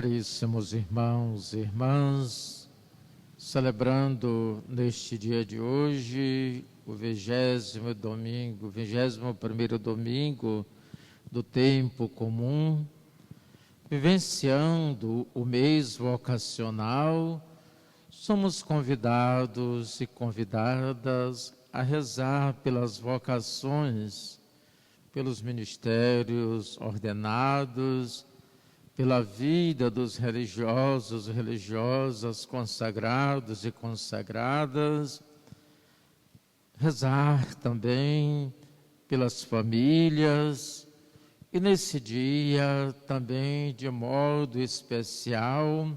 Caríssimos irmãos e irmãs, celebrando neste dia de hoje o 21º domingo do tempo comum, vivenciando o mês vocacional, somos convidados e convidadas a rezar pelas vocações, pelos ministérios ordenados, pela vida dos religiosos e religiosas, consagrados e consagradas, rezar também pelas famílias e nesse dia também de modo especial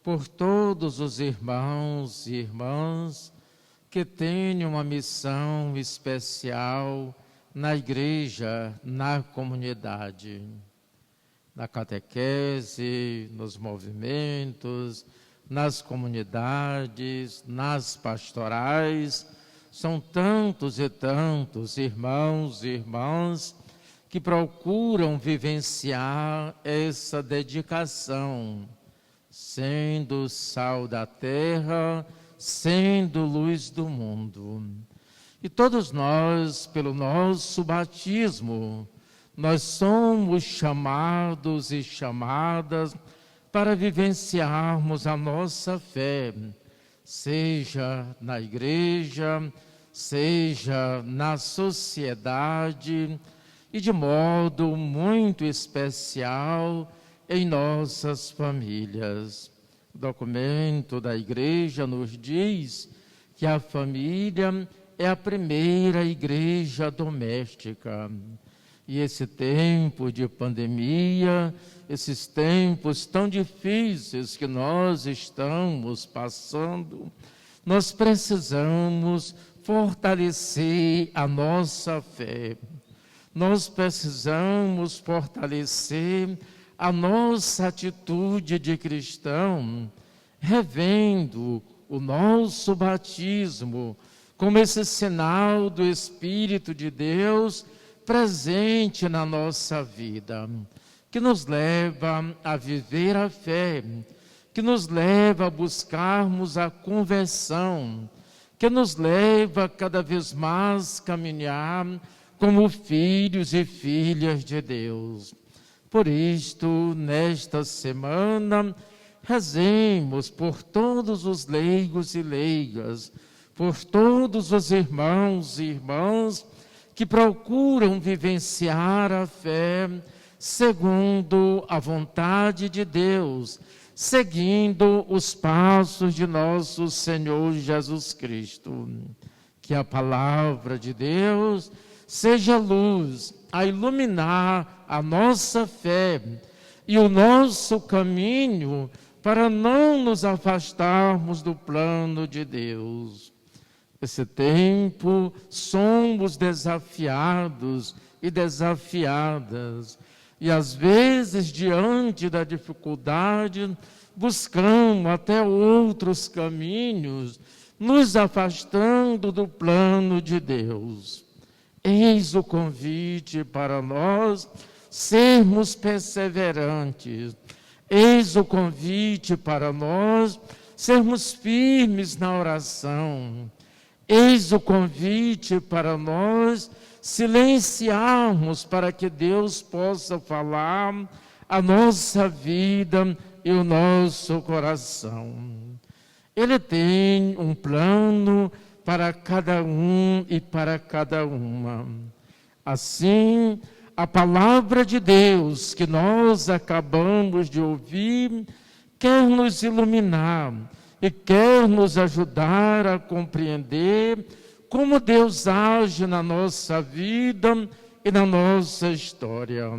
por todos os irmãos e irmãs que têm uma missão especial na igreja, na comunidade. Na catequese, nos movimentos, nas comunidades, nas pastorais. São tantos e tantos irmãos e irmãs que procuram vivenciar essa dedicação, sendo sal da terra, sendo luz do mundo. E todos nós, pelo nosso batismo, nós somos chamados e chamadas para vivenciarmos a nossa fé, seja na igreja, seja na sociedade e de modo muito especial em nossas famílias. O documento da igreja nos diz que a família é a primeira igreja doméstica. E esse tempo de pandemia, esses tempos tão difíceis que nós estamos passando, nós precisamos fortalecer a nossa fé. Nós precisamos fortalecer a nossa atitude de cristão, revendo o nosso batismo como esse sinal do Espírito de Deus presente na nossa vida, que nos leva a viver a fé, que nos leva a buscarmos a conversão, que nos leva cada vez mais a caminhar como filhos e filhas de Deus. Por isto, nesta semana, rezemos por todos os leigos e leigas, por todos os irmãos e irmãs que procuram vivenciar a fé segundo a vontade de Deus, seguindo os passos de nosso Senhor Jesus Cristo. Que a palavra de Deus seja luz a iluminar a nossa fé e o nosso caminho para não nos afastarmos do plano de Deus. Esse tempo somos desafiados e desafiadas, e às vezes, diante da dificuldade, buscamos até outros caminhos, nos afastando do plano de Deus. Eis o convite para nós sermos perseverantes, eis o convite para nós sermos firmes na oração, eis o convite para nós silenciarmos para que Deus possa falar a nossa vida e o nosso coração. Ele tem um plano para cada um e para cada uma. Assim, a palavra de Deus que nós acabamos de ouvir quer nos iluminar e quer nos ajudar a compreender como Deus age na nossa vida e na nossa história.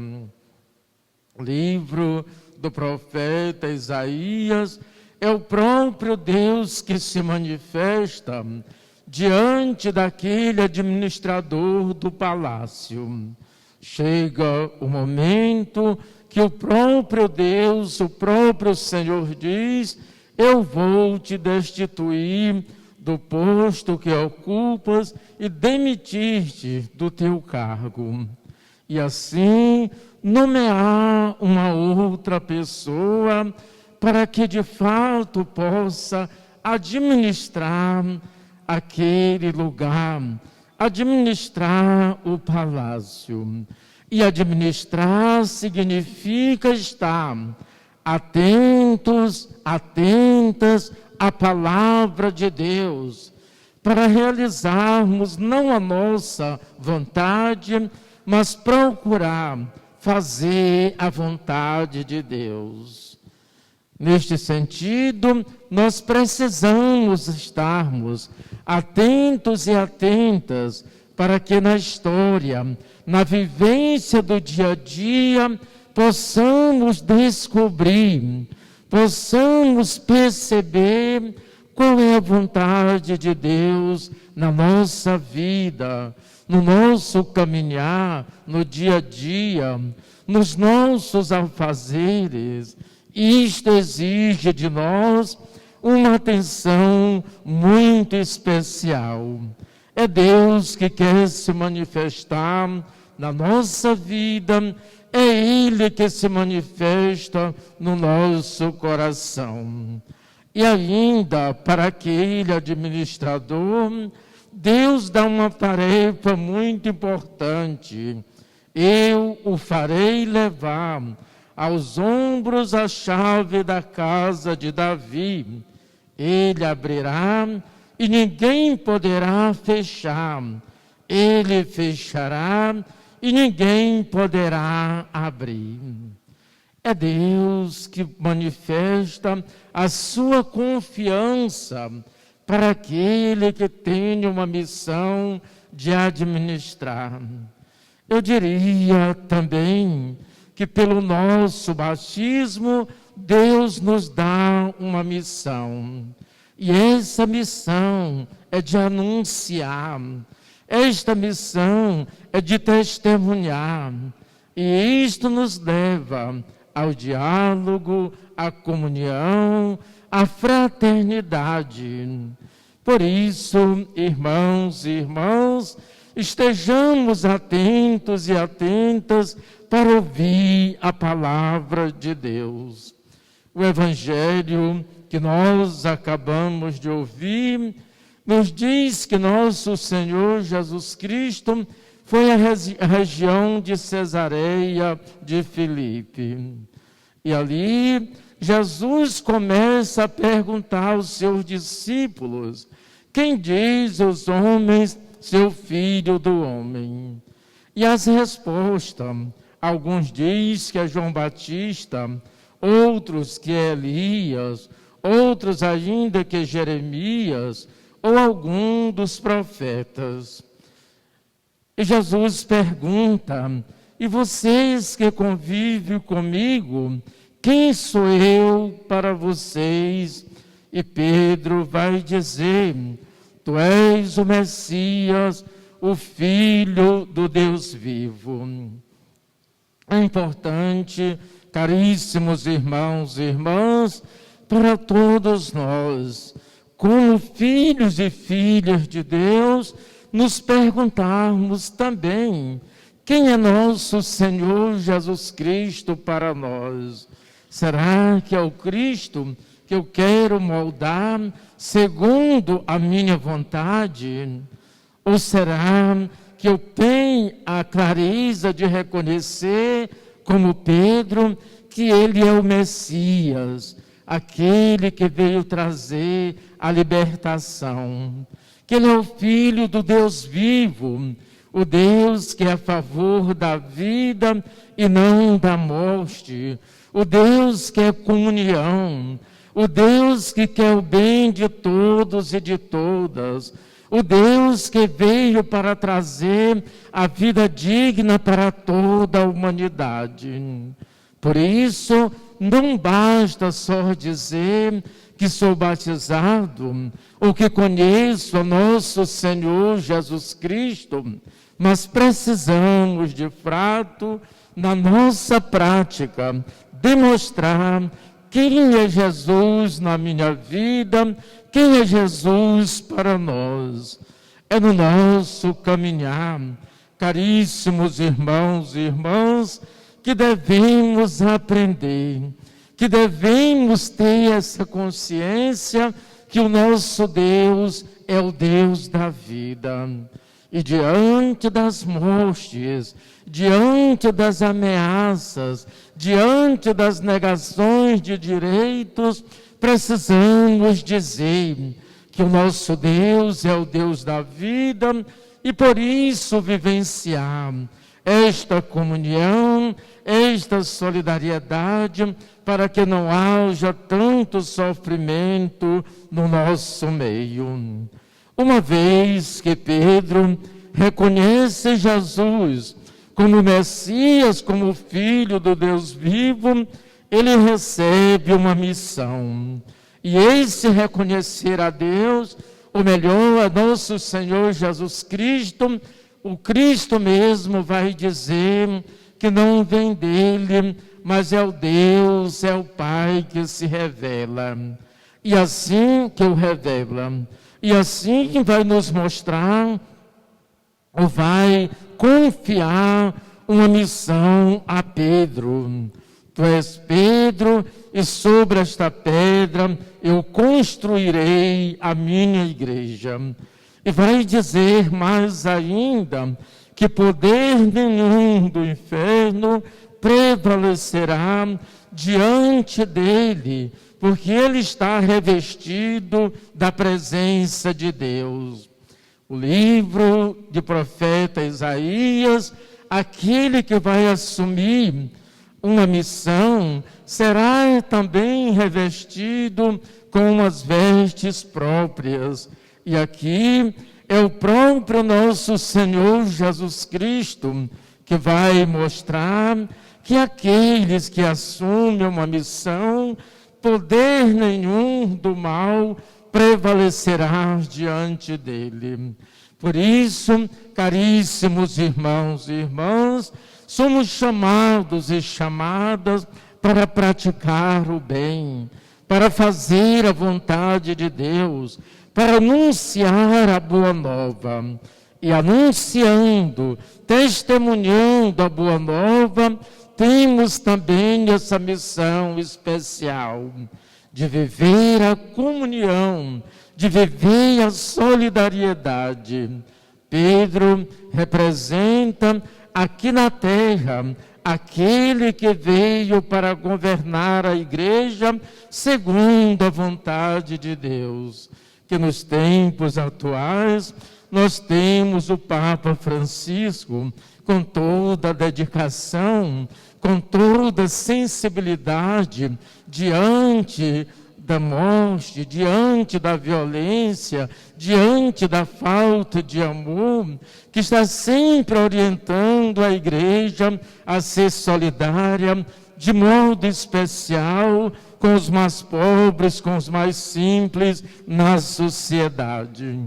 O livro do profeta Isaías é o próprio Deus que se manifesta diante daquele administrador do palácio. Chega o momento que o próprio Deus, o próprio Senhor diz: eu vou te destituir do posto que ocupas e demitir-te do teu cargo. e assim nomear uma outra pessoa para que de fato possa administrar aquele lugar, administrar o palácio. E administrar significa estar atentos, atentas à palavra de Deus, para realizarmos não a nossa vontade, mas procurar fazer a vontade de Deus. Neste sentido, nós precisamos estarmos atentos e atentas para que na história, na vivência do dia a dia, possamos descobrir, possamos perceber qual é a vontade de Deus na nossa vida, no nosso caminhar, no dia a dia, nos nossos afazeres. Isto exige de nós uma atenção muito especial. É Deus que quer se manifestar na nossa vida, é Ele que se manifesta no nosso coração. E ainda, para aquele administrador, Deus dá uma tarefa muito importante. Eu o farei levar aos ombros a chave da casa de Davi. Ele abrirá e ninguém poderá fechar. Ele fechará e ninguém poderá abrir. É Deus que manifesta a sua confiança para aquele que tem uma missão de administrar. Eu diria também que pelo nosso batismo, Deus nos dá uma missão. E essa missão é de anunciar. Esta missão é de testemunhar. E isto nos leva ao diálogo, à comunhão, à fraternidade. Por isso, irmãos e irmãs, estejamos atentos e atentas para ouvir a palavra de Deus. O Evangelho que nós acabamos de ouvir nos diz que nosso Senhor Jesus Cristo foi à região de Cesareia de Filipe. E ali Jesus começa a perguntar aos seus discípulos: quem diz os homens ser o Filho do Homem? E as respostas: alguns dizem que é João Batista, outros que é Elias, outros ainda que é Jeremias, ou algum dos profetas. E Jesus pergunta: e vocês que convivem comigo, quem sou eu para vocês? E Pedro vai dizer: tu és o Messias, o Filho do Deus vivo. É importante, caríssimos irmãos e irmãs, para todos nós, como filhos e filhas de Deus, nos perguntarmos também: quem é nosso Senhor Jesus Cristo para nós? Será que é o Cristo que eu quero moldar segundo a minha vontade? Ou será que eu tenho a clareza de reconhecer, como Pedro, que ele é o Messias, aquele que veio trazer a libertação, que ele é o Filho do Deus vivo, o Deus que é a favor da vida e não da morte, o Deus que é comunhão, o Deus que quer o bem de todos e de todas, o Deus que veio para trazer a vida digna para toda a humanidade. Por isso, não basta só dizer que sou batizado ou que conheço o nosso Senhor Jesus Cristo, mas precisamos, de fato, na nossa prática, demonstrar quem é Jesus na minha vida, quem é Jesus para nós. É no nosso caminhar, caríssimos irmãos e irmãs, que devemos aprender, que devemos ter essa consciência que o nosso Deus é o Deus da vida. E diante das mortes, diante das ameaças, diante das negações de direitos, precisamos dizer que o nosso Deus é o Deus da vida e por isso vivenciar esta comunhão, esta solidariedade, para que não haja tanto sofrimento no nosso meio. Uma vez que Pedro reconhece Jesus como Messias, como Filho do Deus vivo, ele recebe uma missão. E esse reconhecer a Deus, ou melhor, a nosso Senhor Jesus Cristo, o Cristo mesmo vai dizer que não vem dele, mas é o Deus, é o Pai que se revela. E assim que o revela, e assim vai nos mostrar, ou vai confiar uma missão a Pedro. Tu és Pedro, e sobre esta pedra eu construirei a minha igreja. E vai dizer mais ainda, que poder nenhum do inferno prevalecerá diante dele, porque ele está revestido da presença de Deus. O livro de profeta Isaías, aquele que vai assumir uma missão, será também revestido com as vestes próprias. E aqui é o próprio nosso Senhor Jesus Cristo que vai mostrar que aqueles que assumem uma missão, poder nenhum do mal prevalecerá diante dele. Por isso, caríssimos irmãos e irmãs, somos chamados e chamadas para praticar o bem, para fazer a vontade de Deus, para anunciar a boa nova. E anunciando, testemunhando a boa nova, temos também essa missão especial de viver a comunhão, de viver a solidariedade. Pedro representa aqui na terra aquele que veio para governar a igreja segundo a vontade de Deus. Que nos tempos atuais nós temos o Papa Francisco com toda a dedicação, com toda a sensibilidade diante da morte, diante da violência, diante da falta de amor, que está sempre orientando a igreja a ser solidária, de modo especial com os mais pobres, com os mais simples na sociedade.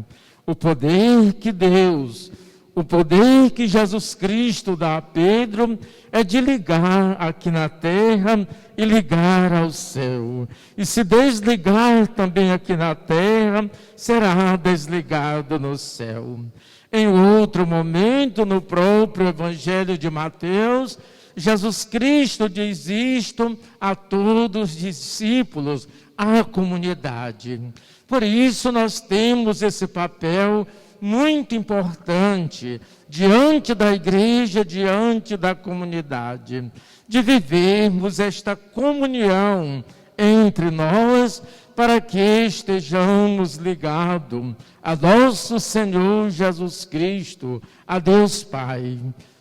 O poder que Deus, o poder que Jesus Cristo dá a Pedro é de ligar aqui na terra e ligar ao céu. E se desligar também aqui na terra, será desligado no céu. Em outro momento, no próprio Evangelho de Mateus, Jesus Cristo diz isto a todos os discípulos, à comunidade. Por isso nós temos esse papel muito importante diante da igreja, diante da comunidade, de vivermos esta comunhão entre nós, para que estejamos ligados a nosso Senhor Jesus Cristo, a Deus Pai.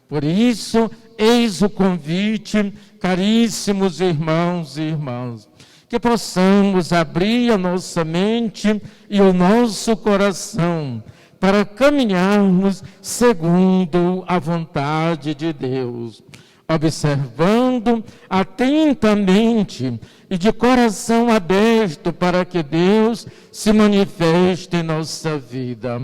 Por isso, eis o convite, caríssimos irmãos e irmãs, que possamos abrir a nossa mente e o nosso coração para caminharmos segundo a vontade de Deus, observando atentamente e de coração aberto para que Deus se manifeste em nossa vida.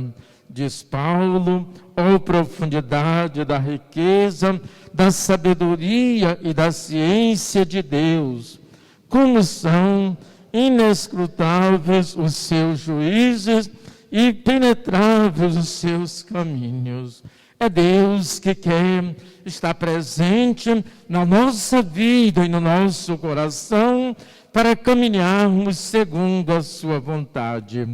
Diz Paulo, ó profundidade da riqueza, da sabedoria e da ciência de Deus, como são inescrutáveis os seus juízos e penetráveis os seus caminhos. É Deus que quer estar presente na nossa vida e no nosso coração para caminharmos segundo a sua vontade.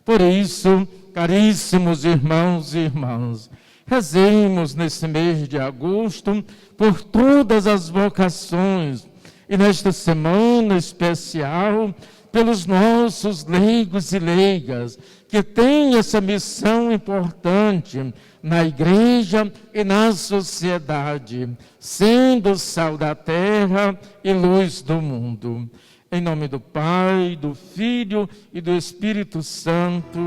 Por isso, caríssimos irmãos e irmãs, rezemos nesse mês de agosto por todas as vocações e nesta semana especial pelos nossos leigos e leigas que têm essa missão importante na igreja e na sociedade, sendo sal da terra e luz do mundo. Em nome do Pai, do Filho e do Espírito Santo.